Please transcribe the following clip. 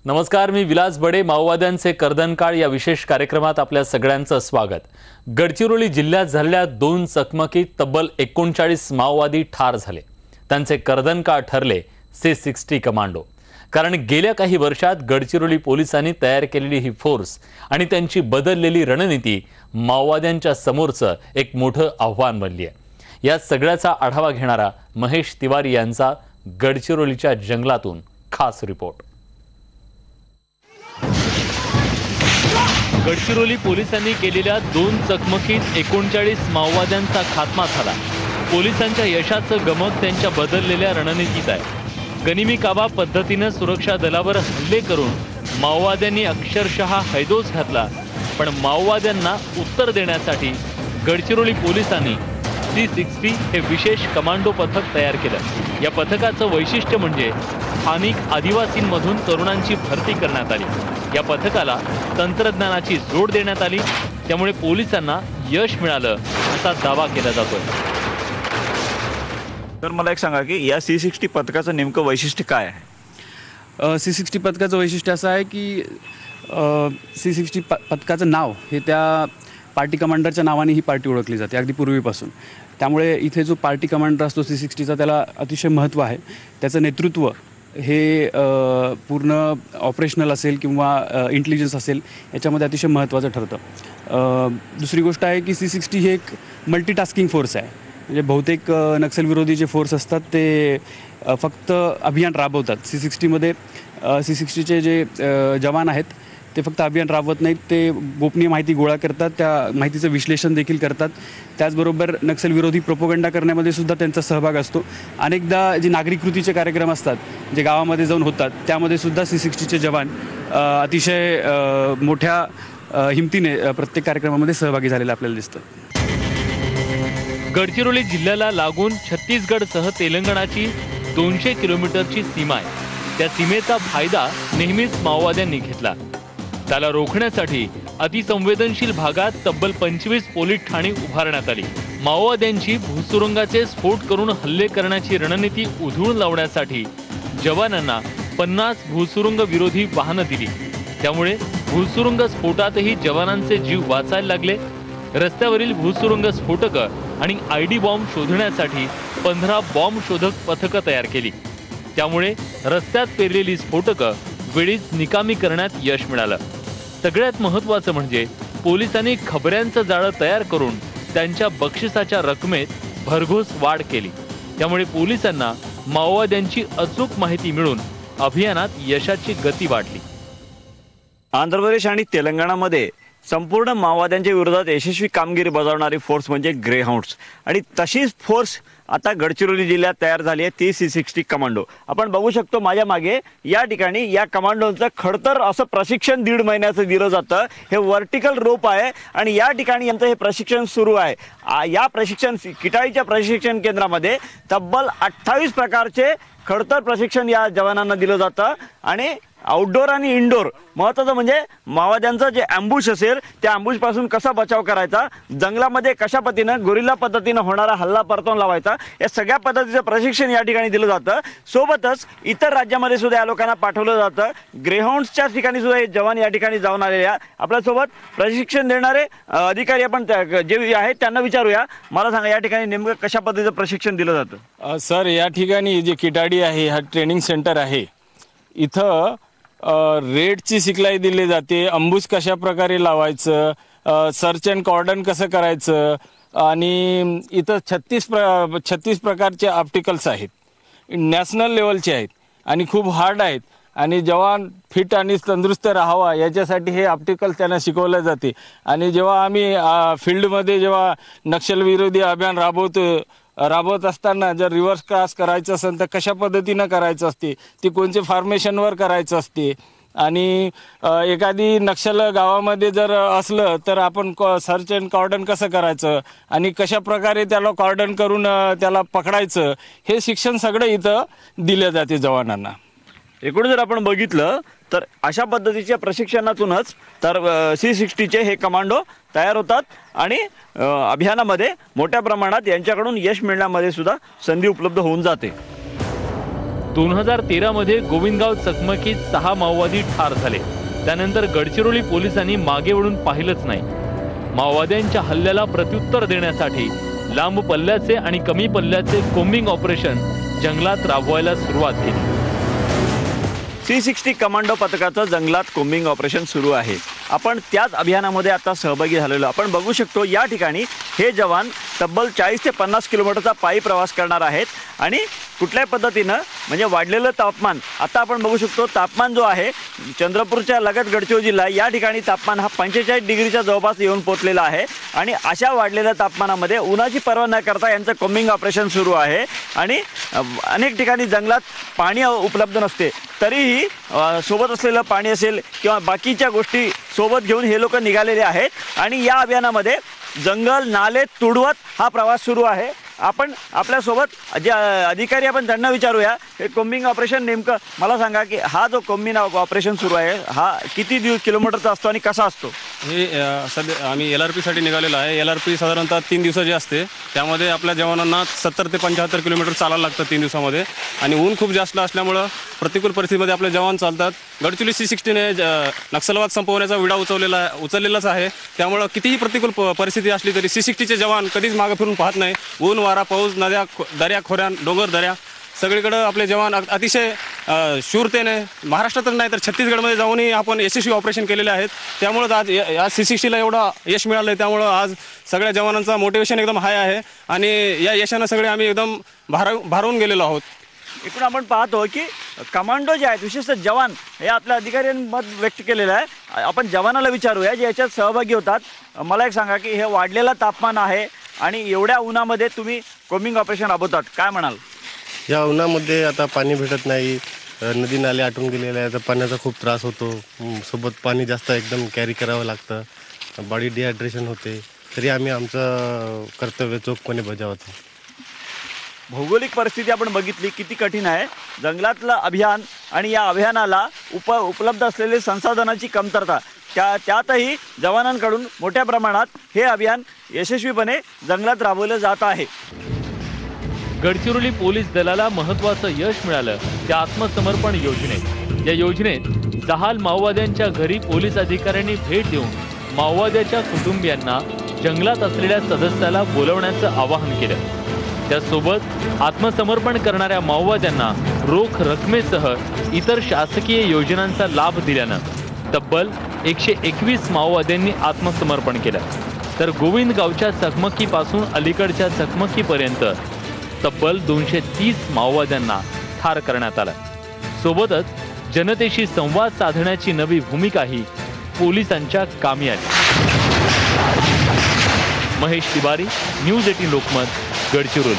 नमस्कार, मी विलास बडे. माओवाद्यांचे कर्दनकाळ या विशेष कार्यक्रमात आपल्या सगळ्यांचं स्वागत. गडचिरोली जिल्ह्यात झालेल्या 2 चकमकीत तब्बल 39 माओवादी ठार झाले. त्यांचे कर्दनकाळ ठरले C60 कमांडो. कारण गेल्या काही वर्षात गडचिरोली पोलिसांनी तयार केलेली ही फोर्स आणि त्यांची बदललेली रणनीती माओवाद्यांच्या समोरचं एक मोठं आव्हान बनली आहे. या सगळ्याचा आढावा घेणारा महेश तिवारी यांचा गडचिरोलीच्या जंगलातून खास रिपोर्ट. गडचिरोली पोलिसांनी केलेल्या 2 चकमकीत 39 माओवाद्यांचा खात्मा झाला. पोलिसांच्या यशाचं गमक त्यांच्या बदललेल्या रणनीतीत आहे. गनिमी काबा पद्धतीनं सुरक्षा दलावर हल्ले करून माओवाद्यांनी अक्षरशः हैदोस घातला. पण माओवाद्यांना उत्तर देण्यासाठी गडचिरोली पोलिसांनी C60 हे विशेष कमांडो पथक तयार केलं. या पथकाचं वैशिष्ट्य म्हणजे स्थानिक आदिवासींमधून तरुणांची भरती करण्यात आली. या पथकाला तंत्रज्ञानाची जोड देण्यात आली, त्यामुळे पोलिसांना यश मिळालं असा दावा केला जातोय. तर मला एक सांगा की या C60 पथकाचं नेमकं वैशिष्ट्य काय आहे? C60 पथकाचं वैशिष्ट्य असं आहे की C60 पथकाचं नाव हे त्या पार्टी कमांडरच्या नावाने ही पार्टी ओळखली जाते अगदी पूर्वीपासून. त्यामुळे इथे जो पार्टी कमांडर असतो C60चा त्याला अतिशय महत्त्व आहे. त्याचं नेतृत्व हे पूर्ण ऑपरेशनल असेल किंवा इंटेलिजन्स असेल याच्यामध्ये अतिशय महत्त्वाचं ठरतं. दुसरी गोष्ट आहे की C60 ही एक मल्टीटास्किंग फोर्स आहे. म्हणजे बहुतेक नक्षलविरोधी जे फोर्स असतात ते फक्त अभियान राबवतात. C60मध्ये C60चे जे जवान आहेत ते फक्त अभियान राबवत नाहीत, ते गोपनीय माहिती गोळा करतात, त्या माहितीचं विश्लेषण देखील करतात. त्याचबरोबर नक्षलविरोधी प्रोपोगंडा करण्यामध्ये सुद्धा त्यांचा सहभाग असतो. अनेकदा जे नागरिक कृतीचे कार्यक्रम असतात जे गावामध्ये जाऊन होतात त्यामध्ये सुद्धा C60चे जवान अतिशय मोठ्या हिमतीने प्रत्येक कार्यक्रमामध्ये सहभागी झालेले आपल्याला दिसतं. गडचिरोली जिल्ह्याला लागून छत्तीसगडसह तेलंगणाची 200 किलोमीटरची सीमा आहे. त्या सीमेचा फायदा नेहमीच माओवाद्यांनी घेतला. त्याला रोखण्यासाठी अतिसंवेदनशील भागात तब्बल 25 पोलीस ठाणी उभारण्यात आली. माओवाद्यांची भूसुरुंगाचे स्फोट करून हल्ले करण्याची रणनीती उधळून लावण्यासाठी जवानांना 50 भूसुरुंग विरोधी वाहनं दिली. त्यामुळे भूसुरुंग स्फोटातही जवानांचे जीव वाचायला लागले. रस्त्यावरील भूसुरुंग स्फोटकं आणि ID बॉम्ब शोधण्यासाठी 15 बॉम्ब शोधक पथकं तयार केली. त्यामुळे रस्त्यात पेरलेली स्फोटकं वेळीच निकामी करण्यात यश मिळालं. सगळ्यात महत्त्वाचं म्हणजे पोलिसांनी खबऱ्यांचं जाळं तयार करून त्यांच्या बक्षिसाच्या रकमेत भरघोस वाढ केली. त्यामुळे पोलिसांना माओवाद्यांची अचूक माहिती मिळून अभियानात यशाची गती वाढली. आंध्र प्रदेश आणि तेलंगणामध्ये संपूर्ण माओवाद्यांच्या विरोधात यशस्वी कामगिरी बजावणारी फोर्स म्हणजे ग्रेहाउंड्स, आणि तशीच फोर्स आता गडचिरोली जिल्ह्यात तयार झाली आहे, ती C60 कमांडो. आपण बघू शकतो माझ्या मागे या ठिकाणी या कमांडोंचं खडतर असं प्रशिक्षण 1.5 महिन्याचं दिलं जातं. हे व्हर्टिकल रोप आहे आणि या ठिकाणी यांचं हे प्रशिक्षण सुरू आहे. या प्रशिक्षण किटाळीच्या प्रशिक्षण केंद्रामध्ये तब्बल 28 प्रकारचे खडतर प्रशिक्षण या जवानांना दिलं जातं. आणि आउटडोर आणि इनडोर महत्त्वाचं म्हणजे माओवाद्यांचं जे अँबुश असेल त्या अँबुशपासून कसा बचाव करायचा, जंगलामध्ये कशा पद्धतीनं गोरिल्ला पद्धतीनं होणारा हल्ला परतवून लावायचा, या सगळ्या पद्धतीचं प्रशिक्षण या ठिकाणी दिलं जातं. सोबतच इतर राज्यामध्ये सुद्धा या लोकांना पाठवलं जातं. ग्रेहाउंड्सच्या ठिकाणी सुद्धा हे जवान या ठिकाणी जाऊन आलेले आहेत. आपल्यासोबत प्रशिक्षण देणारे अधिकारी आपण जे आहेत त्यांना विचारूया. मला सांगा या ठिकाणी नेमकं कशा पद्धतीचं प्रशिक्षण दिलं जातं? सर, या ठिकाणी जे किटाडी आहे हा ट्रेनिंग सेंटर आहे. इथं रेडची शिकलाई दिली जाते, अंबुश कशा प्रकारे लावायचं, सर्च अँड कॉर्डन कसं करायचं, आणि इथं 36 प्रकारचे ऑप्टिकल्स आहेत. नॅशनल लेवलचे आहेत आणि खूप हार्ड आहेत. आणि जवान फिट आणि तंदुरुस्त राहावा याच्यासाठी हे ऑप्टिकल्स त्यांना शिकवले जाते. आणि जेव्हा आम्ही फील्डमध्ये जेव्हा नक्षलविरोधी अभियान राबवत असताना जर रिव्हर्स क्रॉस करायचं असेल तर कशा पद्धतीनं करायचं असते, ती कोणत्या फॉर्मेशनवर करायचं असते, आणि एखादी नक्षल गावामध्ये जर असलं तर आपण सर्च अँड कॉर्डन कसं करायचं आणि कशा प्रकारे त्याला कॉर्डन करून त्याला पकडायचं, हे शिक्षण सगळं इथं दिले जाते जवानांना. एकूण जर आपण बघितलं तर अशा पद्धतीच्या प्रशिक्षणातूनच तर C60चे हे कमांडो तयार होतात आणि अभियानामध्ये मोठ्या प्रमाणात यांच्याकडून यश मिळण्यामध्ये सुद्धा संधी उपलब्ध होऊन जाते. 2013 मध्ये गोविंदगाव चकमकीत 6 माओवादी ठार झाले. त्यानंतर गडचिरोली पोलिसांनी मागे वळून पाहिलंच नाही. माओवाद्यांच्या हल्ल्याला प्रत्युत्तर देण्यासाठी लांब पल्ल्याचे आणि कमी पल्ल्याचे कोम्बिंग ऑपरेशन जंगलात राबवायला सुरुवात केली. C60 कमांडो पथकाचं जंगलात कोम्बिंग ऑपरेशन सुरू आहे. आपण त्याच अभियानामध्ये आता सहभागी झालेलो. आपण बघू शकतो या ठिकाणी हे जवान तब्बल 40 ते 50 किलोमीटरचा पायी प्रवास करणार आहेत आणि कुठल्याही पद्धतीनं म्हणजे वाढलेलं तापमान, आता आपण बघू शकतो तापमान जो आहे चंद्रपूरच्या लगत गडचिरोली जिल्हा या ठिकाणी तापमान हा 45 डिग्रीच्या जवळपास येऊन पोहोचलेला आहे. आणि अशा वाढलेल्या तापमानामध्ये उन्हाची पर्वा न करता यांचं कोम्बिंग ऑपरेशन सुरू आहे. आणि अनेक ठिकाणी जंगलात पाणी उपलब्ध नसते, तरीही सोबत असलेलं पाणी असेल किंवा बाकीच्या गोष्टी सोबत घेऊन हे लोक निघालेले आहेत आणि या अभियानामध्ये जंगल नाले तुडवत हा प्रवास सुरू आहे. आपण आपल्यासोबत जे अधिकारी आपण त्यांना विचारूया हे कोम्बिंग ऑपरेशन नेमकं मला सांगा की हा जो कोम्बिंग ऑपरेशन सुरू आहे हा किती किलोमीटरचा असतो आणि कसा असतो? हे सध्या आम्ही LRP साठी निघालेलो आहे. LRP साधारणतः 3 दिवसाची असते. त्यामध्ये आपल्या जवानांना 70 ते 75 किलोमीटर चालायला लागतं 3 दिवसामध्ये. आणि ऊन खूप जास्त असल्यामुळं प्रतिकूल परिस्थितीमध्ये आपले जवान चालतात. गडचिरोली C60 ने नक्षलवाद संपवण्याचा विडा उचललेलाच आहे. त्यामुळं कितीही प्रतिकूल परिस्थिती असली तरी C60चे जवान कधीच मागे फिरून पाहत नाही. ऊन वारा पाऊस नद्या दर्या खोऱ्या डोंगर दर्या सगळीकडे आपले जवान अतिशय शूरतेने महाराष्ट्रातच नाही तर छत्तीसगडमध्ये जाऊनही आपण यशस्वी ऑपरेशन केलेले आहेत. त्यामुळं आज या C60ला एवढं यश मिळालं आहे. त्यामुळं आज सगळ्या जवानांचा मोटिवेशन एकदम हाय आहे आणि या यशानं सगळे आम्ही एकदम भारावून गेलेलो आहोत. इकडून आपण पाहतो की कमांडो जे आहेत विशेषतः जवान हे आपल्या अधिकाऱ्यांनी मत व्यक्त केलेलं आहे. आपण जवानाला विचारूया जे याच्यात सहभागी होतात. मला एक सांगा की हे वाढलेलं तापमान आहे आणि एवढ्या उन्हामध्ये तुम्ही कोम्बिंग ऑपरेशन राबवतात, काय म्हणाल? या उन्हामध्ये आता पाणी भेटत नाही, नदी नाले आटून गेलेले आहेत, पाण्याचा खूप त्रास होतो. सोबत पाणी जास्त एकदम कॅरी करावं लागतं, बॉडी डिहायड्रेशन होते. तरी आम्ही आमचं कर्तव्य चोखपणे बजावतो. भौगोलिक परिस्थिती आपण बघितली किती कठीण आहे. जंगलातलं अभियान आणि या अभियानाला उपलब्ध असलेले संसाधनाची कमतरता त्यातही जवानांकडून मोठ्या प्रमाणात हे अभियान यशस्वीपणे जंगलात राबवलं जात आहे. गडचिरोली पोलीस दलाला महत्त्वाचं यश मिळालं त्या आत्मसमर्पण योजनेत. या योजनेत जहाल माओवाद्यांच्या घरी पोलीस अधिकाऱ्यांनी भेट देऊन माओवाद्याच्या कुटुंबियांना जंगलात असलेल्या सदस्याला बोलवण्याचं आवाहन केलं. त्यासोबत आत्मसमर्पण करणाऱ्या माओवाद्यांना रोख रकमेसह इतर शासकीय योजनांचा लाभ दिल्यानं तब्बल 121 माओवाद्यांनी आत्मसमर्पण केलं. तर गोविंदगावच्या चकमकीपासून अलीकडच्या चकमकीपर्यंत तब्बल 230 माओवाद्यांना ठार करण्यात आलं. सोबतच जनतेशी संवाद साधण्याची नवी भूमिकाही पोलिसांच्या कामी आली. महेश तिवारी, न्यूज 18 लोकमत, गडचिरोली.